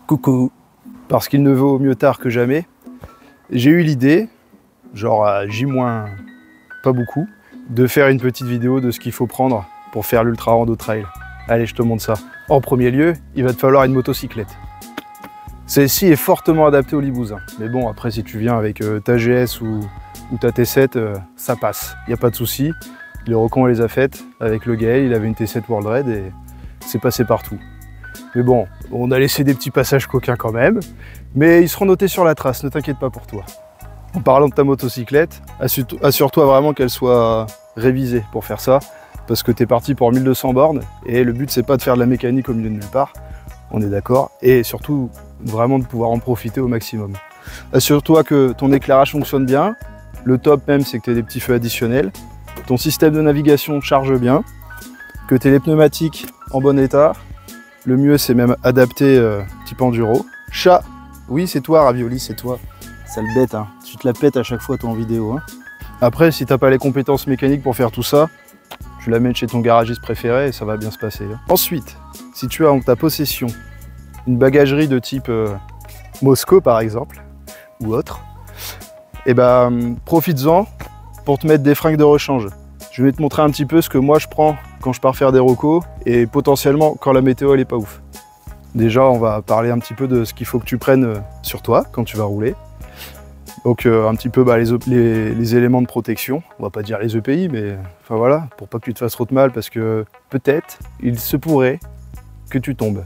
Coucou. Parce qu'il ne vaut mieux tard que jamais, j'ai eu l'idée, genre à J- pas beaucoup, de faire une petite vidéo de ce qu'il faut prendre pour faire l'ultra rando trail. Allez, je te montre ça. En premier lieu, il va te falloir une motocyclette. Celle-ci est fortement adaptée au Limousin. Mais bon, après, si tu viens avec ta GS ou ta T7, ça passe. Il n'y a pas de souci. Les recons, on les a faites. Avec le Gaël, il avait une T7 World Red et c'est passé partout. Mais bon, on a laissé des petits passages coquins quand même. Mais ils seront notés sur la trace, ne t'inquiète pas pour toi. En parlant de ta motocyclette, assure-toi vraiment qu'elle soit révisée pour faire ça. Parce que tu es parti pour 1200 bornes et le but, c'est pas de faire de la mécanique au milieu de nulle part. On est d'accord. Et surtout, vraiment de pouvoir en profiter au maximum. Assure-toi que ton éclairage fonctionne bien. Le top même, c'est que tu aies des petits feux additionnels. Ton système de navigation charge bien. Que tu aies les pneumatiques en bon état. Le mieux, c'est même adapté type enduro. Chat, oui, c'est toi, Ravioli, c'est toi. Sale bête, hein. Tu te la pètes à chaque fois, toi, en vidéo. Hein. Après, si t'as pas les compétences mécaniques pour faire tout ça, tu l'amènes chez ton garagiste préféré et ça va bien se passer. Hein. Ensuite, si tu as en ta possession une bagagerie de type Mosco, par exemple, ou autre, et ben, profites-en pour te mettre des fringues de rechange. Je vais te montrer un petit peu ce que moi je prends quand je pars faire des recos et potentiellement quand la météo elle est pas ouf. Déjà, on va parler un petit peu de ce qu'il faut que tu prennes sur toi quand tu vas rouler. Donc un petit peu les éléments de protection, on va pas dire les EPI, mais enfin voilà, pour pas que tu te fasses trop de mal parce que peut-être il se pourrait que tu tombes.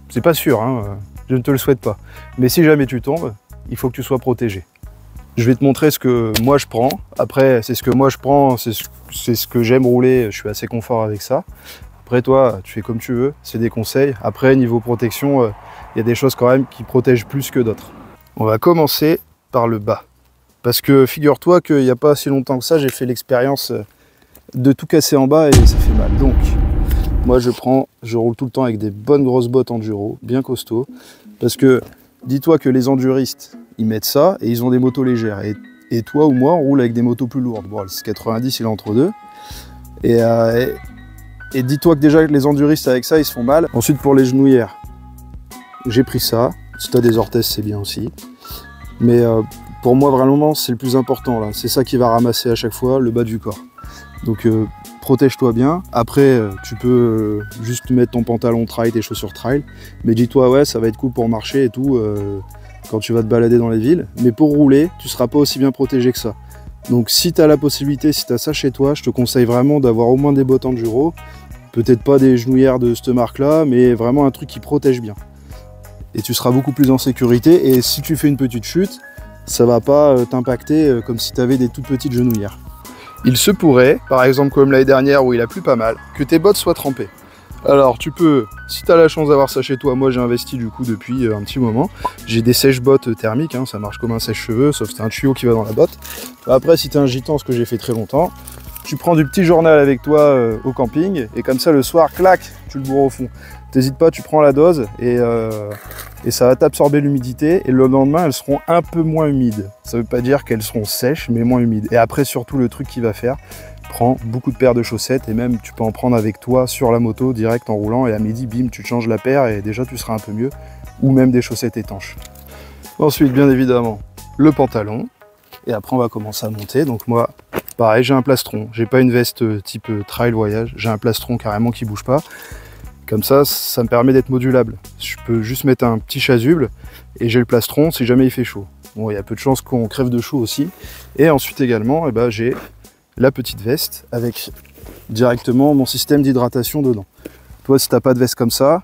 C'est pas sûr, hein, je ne te le souhaite pas. Mais si jamais tu tombes, il faut que tu sois protégé. Je vais te montrer ce que moi je prends. Après, c'est ce que moi je prends, c'est ce que j'aime rouler, je suis assez confort avec ça. Après toi, tu fais comme tu veux, c'est des conseils. Après, niveau protection, il y a des choses quand même qui protègent plus que d'autres. On va commencer par le bas. Parce que figure-toi qu'il n'y a pas si longtemps que ça, j'ai fait l'expérience de tout casser en bas et ça fait mal. Donc, moi je roule tout le temps avec des bonnes grosses bottes enduro, bien costauds. Parce que dis-toi que les enduristes, ils mettent ça et ils ont des motos légères. Et toi ou moi, on roule avec des motos plus lourdes. Bon, le 90, il est entre deux. Et dis-toi que déjà les enduristes avec ça, ils se font mal. Ensuite, pour les genouillères, j'ai pris ça. Si tu as des orthèses, c'est bien aussi. Mais pour moi, vraiment, c'est le plus important. Là. C'est ça qui va ramasser à chaque fois le bas du corps. Donc, protège-toi bien. Après, tu peux juste mettre ton pantalon trail, tes chaussures trail. Mais dis-toi, ouais, ça va être cool pour marcher et tout quand tu vas te balader dans les villes. Mais pour rouler, tu ne seras pas aussi bien protégé que ça. Donc, si tu as la possibilité, si tu as ça chez toi, je te conseille vraiment d'avoir au moins des bottes enduro. Peut-être pas des genouillères de cette marque-là, mais vraiment un truc qui protège bien. Et tu seras beaucoup plus en sécurité. Et si tu fais une petite chute, ça va pas t'impacter comme si tu avais des toutes petites genouillères. Il se pourrait, par exemple comme l'année dernière où il a plu pas mal, que tes bottes soient trempées. Alors tu peux, si tu as la chance d'avoir ça chez toi, moi j'ai investi du coup depuis un petit moment, j'ai des sèche-bottes thermiques, hein, ça marche comme un sèche-cheveux, sauf que c'est un tuyau qui va dans la botte. Après si tu es un gitan, ce que j'ai fait très longtemps, tu prends du petit journal avec toi au camping, et comme ça le soir, clac, tu le bourres au fond. T'hésites pas, tu prends la dose, et ça va t'absorber l'humidité, et le lendemain elles seront un peu moins humides. Ça veut pas dire qu'elles seront sèches, mais moins humides. Et après surtout le truc qu'il va faire, prends beaucoup de paires de chaussettes, et même tu peux en prendre avec toi sur la moto, direct en roulant, et à midi, bim, tu changes la paire, et déjà tu seras un peu mieux, ou même des chaussettes étanches. Ensuite, bien évidemment, le pantalon, et après on va commencer à monter. Donc moi, pareil, j'ai un plastron, j'ai pas une veste type trail voyage, j'ai un plastron carrément qui bouge pas. Comme ça, ça me permet d'être modulable. Je peux juste mettre un petit chasuble et j'ai le plastron si jamais il fait chaud. Bon, il y a peu de chances qu'on crève de chaud aussi. Et ensuite également, eh ben, j'ai la petite veste avec directement mon système d'hydratation dedans. Toi, si tu n'as pas de veste comme ça,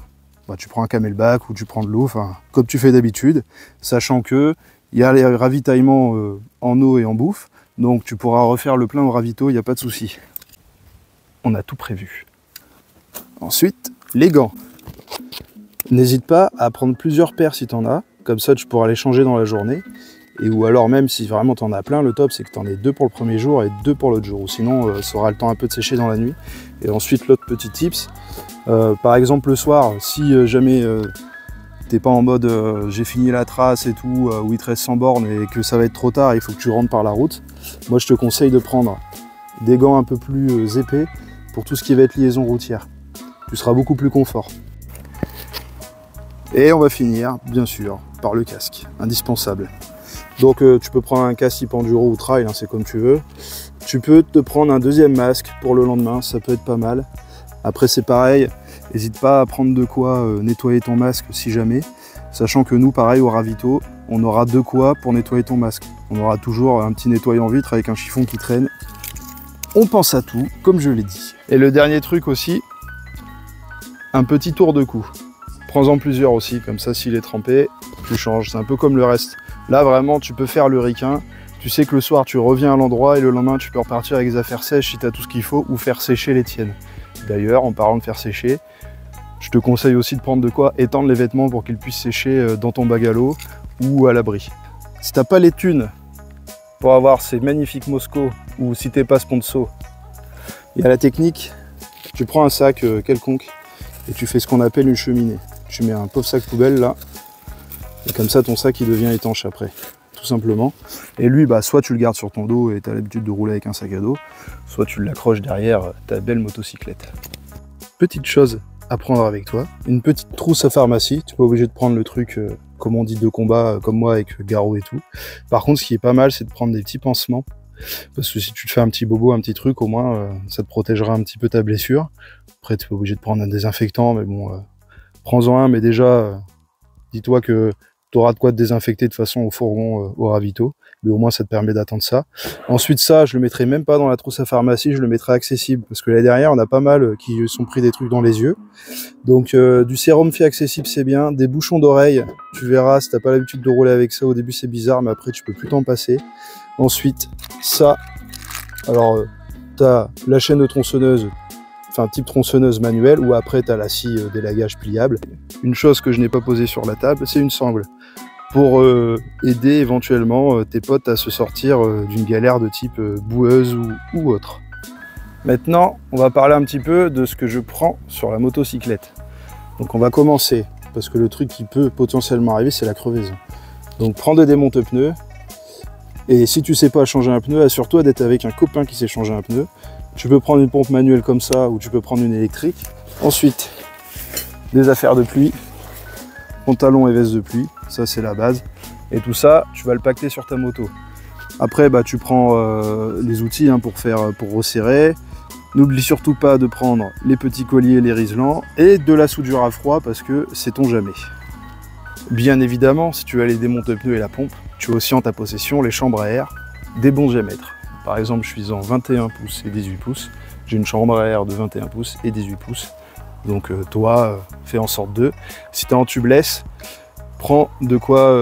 bah, tu prends un camelback ou tu prends de l'eau, comme tu fais d'habitude, sachant que il y a les ravitaillements en eau et en bouffe, donc tu pourras refaire le plein au ravito, il n'y a pas de souci. On a tout prévu. Ensuite, les gants. N'hésite pas à prendre plusieurs paires si tu en as, comme ça tu pourras les changer dans la journée. Et ou alors même si vraiment tu en as plein, le top c'est que tu en aies 2 pour le premier jour et 2 pour l'autre jour. Ou sinon ça aura le temps un peu de sécher dans la nuit. Et ensuite l'autre petit tips, par exemple le soir, si jamais t'es pas en mode j'ai fini la trace et tout, où il te reste 100 bornes et que ça va être trop tard, il faut que tu rentres par la route, moi je te conseille de prendre des gants un peu plus épais pour tout ce qui va être liaison routière. Tu seras beaucoup plus confort. Et on va finir, bien sûr, par le casque, indispensable. Donc tu peux prendre un casque type enduro ou trail, hein, c'est comme tu veux. Tu peux te prendre un deuxième masque pour le lendemain, ça peut être pas mal. Après c'est pareil, n'hésite pas à prendre de quoi nettoyer ton masque si jamais. Sachant que nous, pareil, au ravito, on aura de quoi pour nettoyer ton masque. On aura toujours un petit nettoyant vitre avec un chiffon qui traîne. On pense à tout, comme je l'ai dit. Et le dernier truc aussi, un petit tour de cou. Prends-en plusieurs aussi, comme ça s'il est trempé, tu changes. C'est un peu comme le reste. Là vraiment tu peux faire le ricain, tu sais que le soir tu reviens à l'endroit et le lendemain tu peux repartir avec des affaires sèches si tu as tout ce qu'il faut ou faire sécher les tiennes. D'ailleurs en parlant de faire sécher, je te conseille aussi de prendre de quoi étendre les vêtements pour qu'ils puissent sécher dans ton bagalo ou à l'abri. Si t'as pas les thunes pour avoir ces magnifiques Mosco ou si t'es pas sponsor, il y a la technique, tu prends un sac quelconque et tu fais ce qu'on appelle une cheminée. Tu mets un pauvre sac poubelle là. Et comme ça, ton sac, il devient étanche après, tout simplement. Et lui, bah, soit tu le gardes sur ton dos et tu as l'habitude de rouler avec un sac à dos, soit tu l'accroches derrière ta belle motocyclette. Petite chose à prendre avec toi, une petite trousse à pharmacie. Tu n'es pas obligé de prendre le truc, comme on dit, de combat, comme moi, avec garrot et tout. Par contre, ce qui est pas mal, c'est de prendre des petits pansements. Parce que si tu te fais un petit bobo, un petit truc, au moins, ça te protégera un petit peu ta blessure. Après, tu n'es pas obligé de prendre un désinfectant, mais bon, prends-en un, mais déjà, dis-toi que tu auras de quoi te désinfecter de toute façon au fourgon, au ravito, mais au moins ça te permet d'attendre ça. Ensuite ça, je le mettrai même pas dans la trousse à pharmacie, je le mettrai accessible, parce que là derrière on a pas mal qui sont pris des trucs dans les yeux. Donc du sérum fi accessible c'est bien, des bouchons d'oreille, tu verras si t'as pas l'habitude de rouler avec ça, au début c'est bizarre, mais après tu peux plus t'en passer. Ensuite ça, alors t'as la chaîne de tronçonneuse, enfin type tronçonneuse manuelle, ou après tu as la scie délagage pliable. Une chose que je n'ai pas posée sur la table, c'est une sangle, pour aider éventuellement tes potes à se sortir d'une galère de type boueuse ou autre. Maintenant, on va parler un petit peu de ce que je prends sur la motocyclette. Donc on va commencer, parce que le truc qui peut potentiellement arriver, c'est la crevaison. Donc prends des démonte-pneus, et si tu sais pas changer un pneu, assure-toi d'être avec un copain qui sait changer un pneu. Tu peux prendre une pompe manuelle comme ça, ou tu peux prendre une électrique. Ensuite, des affaires de pluie, pantalon et veste de pluie, ça c'est la base. Et tout ça, tu vas le pacter sur ta moto. Après, bah, tu prends les outils hein, pour resserrer. N'oublie surtout pas de prendre les petits colliers, les riselants, et de la soudure à froid, parce que sait-on jamais. Bien évidemment, si tu as les démonte-pneus et la pompe, tu as aussi en ta possession les chambres à air des bons diamètres. Par exemple, je suis en 21 pouces et 18 pouces. J'ai une chambre à air de 21 pouces et 18 pouces. Donc toi, fais en sorte de. Si tu es en tubeless, prends de quoi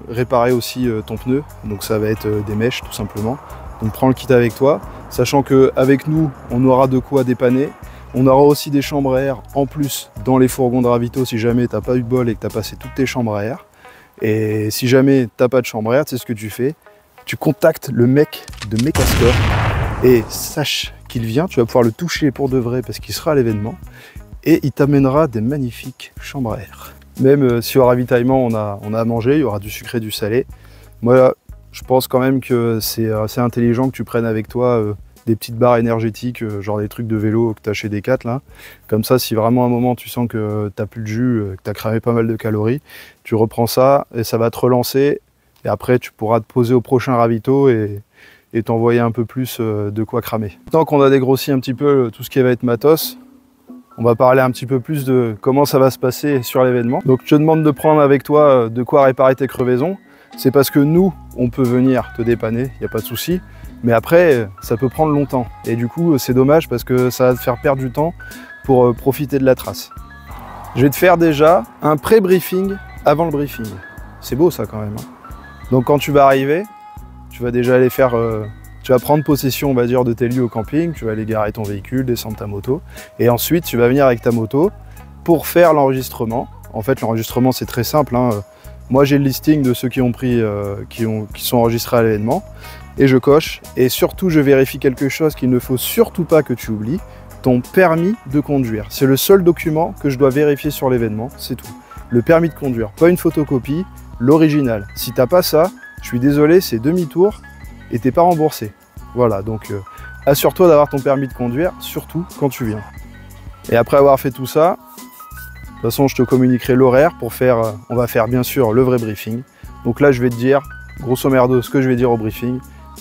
réparer aussi ton pneu. Donc ça va être des mèches tout simplement. Donc prends le kit avec toi, sachant qu'avec nous, on aura de quoi dépanner. On aura aussi des chambres à air en plus dans les fourgons de ravito si jamais tu n'as pas eu de bol et que tu as passé toutes tes chambres à air. Et si jamais tu n'as pas de chambre à air, tu sais ce que tu fais. Tu contactes le mec de Mecastor et sache qu'il vient, tu vas pouvoir le toucher pour de vrai parce qu'il sera à l'événement et il t'amènera des magnifiques chambres à air. Même si au ravitaillement on a à manger, il y aura du sucré, du salé. Moi je pense quand même que c'est assez intelligent que tu prennes avec toi des petites barres énergétiques, genre des trucs de vélo que tu as chez Decat là. Comme ça, si vraiment à un moment tu sens que tu n'as plus de jus, que tu as cramé pas mal de calories, tu reprends ça et ça va te relancer. Et après, tu pourras te poser au prochain ravito et t'envoyer un peu plus de quoi cramer. Maintenant qu'on a dégrossi un petit peu tout ce qui va être matos, on va parler un petit peu plus de comment ça va se passer sur l'événement. Donc je te demande de prendre avec toi de quoi réparer tes crevaisons. C'est parce que nous, on peut venir te dépanner, il n'y a pas de souci. Mais après, ça peut prendre longtemps. Et du coup, c'est dommage parce que ça va te faire perdre du temps pour profiter de la trace. Je vais te faire déjà un pré-briefing avant le briefing. C'est beau ça quand même. Hein. Donc quand tu vas arriver, tu vas déjà aller faire, tu vas prendre possession, on va dire, de tes lieux au camping, tu vas aller garer ton véhicule, descendre ta moto, et ensuite tu vas venir avec ta moto pour faire l'enregistrement. En fait, l'enregistrement c'est très simple. Hein. Moi j'ai le listing de ceux qui ont pris, qui sont enregistrés à l'événement, et je coche. Et surtout, je vérifie quelque chose qu'il ne faut surtout pas que tu oublies, ton permis de conduire. C'est le seul document que je dois vérifier sur l'événement, c'est tout. Le permis de conduire, pas une photocopie. L'original. Si t'as pas ça, je suis désolé, c'est demi-tour et t'es pas remboursé. Voilà, donc assure-toi d'avoir ton permis de conduire, surtout quand tu viens. Et après avoir fait tout ça, façon, je te communiquerai l'horaire pour faire, on va faire bien sûr le vrai briefing. Donc là, je vais te dire, grosso merdo, ce que je vais dire au briefing.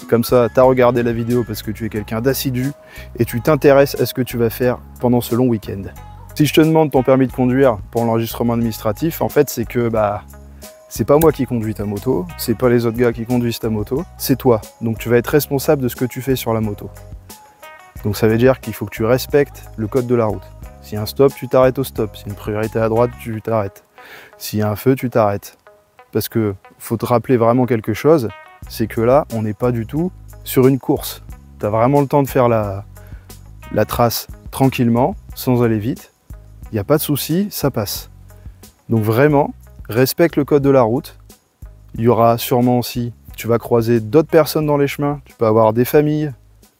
Comme ça, tu as regardé la vidéo parce que tu es quelqu'un d'assidu et tu t'intéresses à ce que tu vas faire pendant ce long week-end. Si je te demande ton permis de conduire pour l'enregistrement administratif, en fait, c'est que c'est pas moi qui conduis ta moto, c'est pas les autres gars qui conduisent ta moto, c'est toi. Donc tu vas être responsable de ce que tu fais sur la moto. Donc ça veut dire qu'il faut que tu respectes le code de la route. S'il y a un stop, tu t'arrêtes au stop. S'il y a une priorité à droite, tu t'arrêtes. S'il y a un feu, tu t'arrêtes. Parce que faut te rappeler vraiment quelque chose, c'est que là, on n'est pas du tout sur une course. Tu as vraiment le temps de faire la trace tranquillement, sans aller vite. Il n'y a pas de souci, ça passe. Donc vraiment, respecte le code de la route. Il y aura sûrement aussi, tu vas croiser d'autres personnes dans les chemins. Tu peux avoir des familles,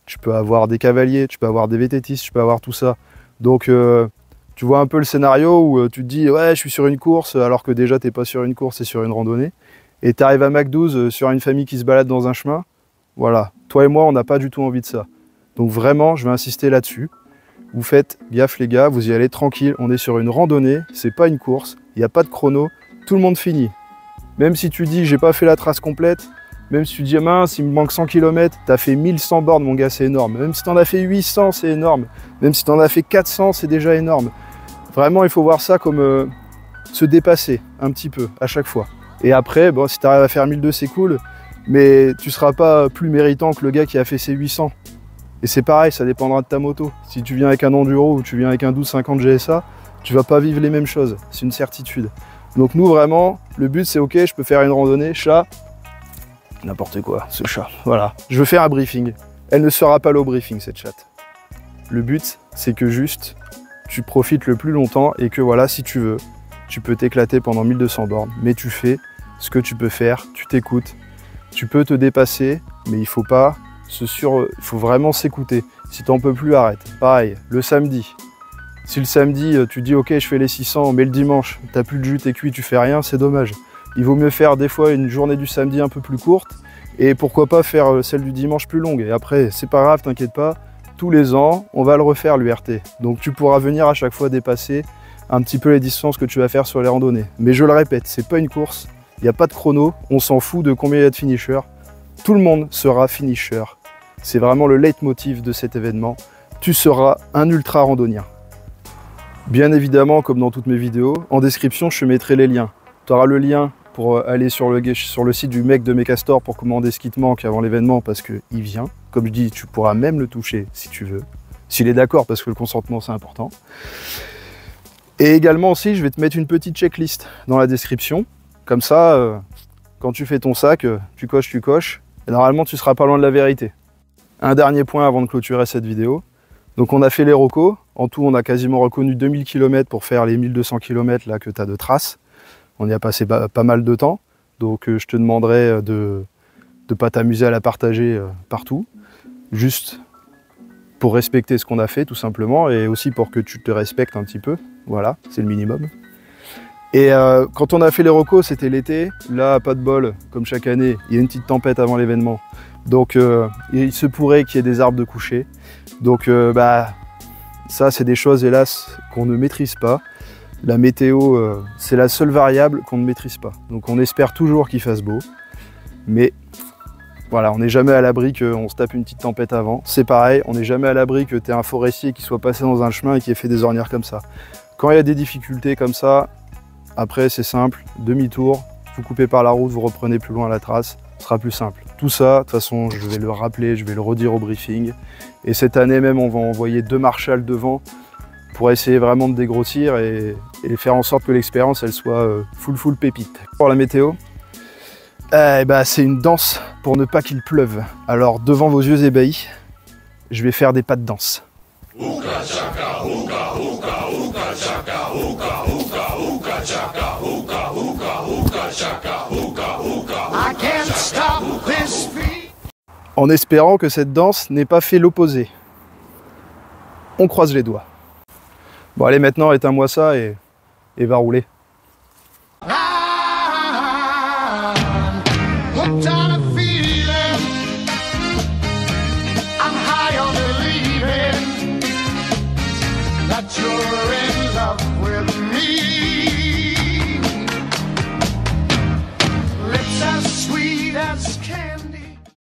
tu peux avoir des cavaliers, tu peux avoir des VTTistes, tu peux avoir tout ça. Donc tu vois un peu le scénario où tu te dis ouais, je suis sur une course alors que déjà tu n'es pas sur une course, c'est sur une randonnée. Et tu arrives à Mac 12 sur une famille qui se balade dans un chemin. Voilà, toi et moi, on n'a pas du tout envie de ça. Donc vraiment, je vais insister là-dessus. Vous faites gaffe les gars, vous y allez tranquille. On est sur une randonnée, c'est pas une course. Il n'y a pas de chrono, tout le monde finit. Même si tu dis j'ai pas fait la trace complète, même si tu dis mince, il me manque 100 km, tu as fait 1100 bornes mon gars, c'est énorme. Même si tu en as fait 800, c'est énorme. Même si tu en as fait 400, c'est déjà énorme. Vraiment, il faut voir ça comme se dépasser un petit peu à chaque fois. Et après, bon, si tu arrives à faire 1200, c'est cool, mais tu ne seras pas plus méritant que le gars qui a fait ses 800. Et c'est pareil, ça dépendra de ta moto. Si tu viens avec un enduro ou tu viens avec un 1250 GSA, tu vas pas vivre les mêmes choses, c'est une certitude. Donc nous, vraiment, le but c'est ok, je peux faire une randonnée, chat, n'importe quoi, ce chat, voilà. Je veux faire un briefing. Elle ne sera pas là au briefing, cette chatte. Le but, c'est que juste, tu profites le plus longtemps et que voilà, si tu veux, tu peux t'éclater pendant 1200 bornes, mais tu fais ce que tu peux faire, tu t'écoutes, tu peux te dépasser, mais il faut pas il faut vraiment s'écouter. Si t'en peux plus, arrête. Pareil, le samedi. Si le samedi, tu dis ok, je fais les 600, mais le dimanche, t'as plus de jus, t'es cuit, tu fais rien, c'est dommage. Il vaut mieux faire des fois une journée du samedi un peu plus courte, et pourquoi pas faire celle du dimanche plus longue. Et après, c'est pas grave, t'inquiète pas, tous les ans, on va le refaire l'URT. Donc tu pourras venir à chaque fois dépasser un petit peu les distances que tu vas faire sur les randonnées. Mais je le répète, c'est pas une course, il n'y a pas de chrono, on s'en fout de combien il y a de finishers. Tout le monde sera finisher. C'est vraiment le leitmotiv de cet événement. Tu seras un ultra randonnien. Bien évidemment, comme dans toutes mes vidéos, en description, je te mettrai les liens. Tu auras le lien pour aller sur le site du mec de Mecastor pour commander ce qui te manque avant l'événement parce qu'il vient. Comme je dis, tu pourras même le toucher si tu veux. S'il est d'accord, parce que le consentement, c'est important. Et également aussi, je vais te mettre une petite checklist dans la description. Comme ça, quand tu fais ton sac, tu coches. Et normalement, tu seras pas loin de la vérité. Un dernier point avant de clôturer cette vidéo. Donc on a fait les recos. En tout, on a quasiment reconnu 2000 km pour faire les 1200 km là, que tu as de traces. On y a passé pas mal de temps. Donc je te demanderai de ne pas t'amuser à la partager partout. Juste pour respecter ce qu'on a fait tout simplement. Et aussi pour que tu te respectes un petit peu. Voilà, c'est le minimum. Et quand on a fait les recos, c'était l'été. Là, pas de bol, comme chaque année, il y a une petite tempête avant l'événement. Donc il se pourrait qu'il y ait des arbres de coucher. Donc ça, c'est des choses, hélas, qu'on ne maîtrise pas. La météo, c'est la seule variable qu'on ne maîtrise pas. Donc on espère toujours qu'il fasse beau. Mais voilà, on n'est jamais à l'abri qu'on se tape une petite tempête avant. C'est pareil, on n'est jamais à l'abri que tu aies un forestier qui soit passé dans un chemin et qui ait fait des ornières comme ça. Quand il y a des difficultés comme ça, après c'est simple, demi-tour, vous coupez par la route, vous reprenez plus loin la trace, ce sera plus simple. Tout ça, de toute façon, je vais le rappeler, je vais le redire au briefing. Et cette année même, on va envoyer 2 marshals devant pour essayer vraiment de dégrossir et faire en sorte que l'expérience, elle soit full pépite. Pour la météo, c'est une danse pour ne pas qu'il pleuve. Alors, devant vos yeux ébahis, je vais faire des pas de danse. En espérant que cette danse n'ait pas fait l'opposé. On croise les doigts. Bon allez, maintenant éteins-moi ça et va rouler.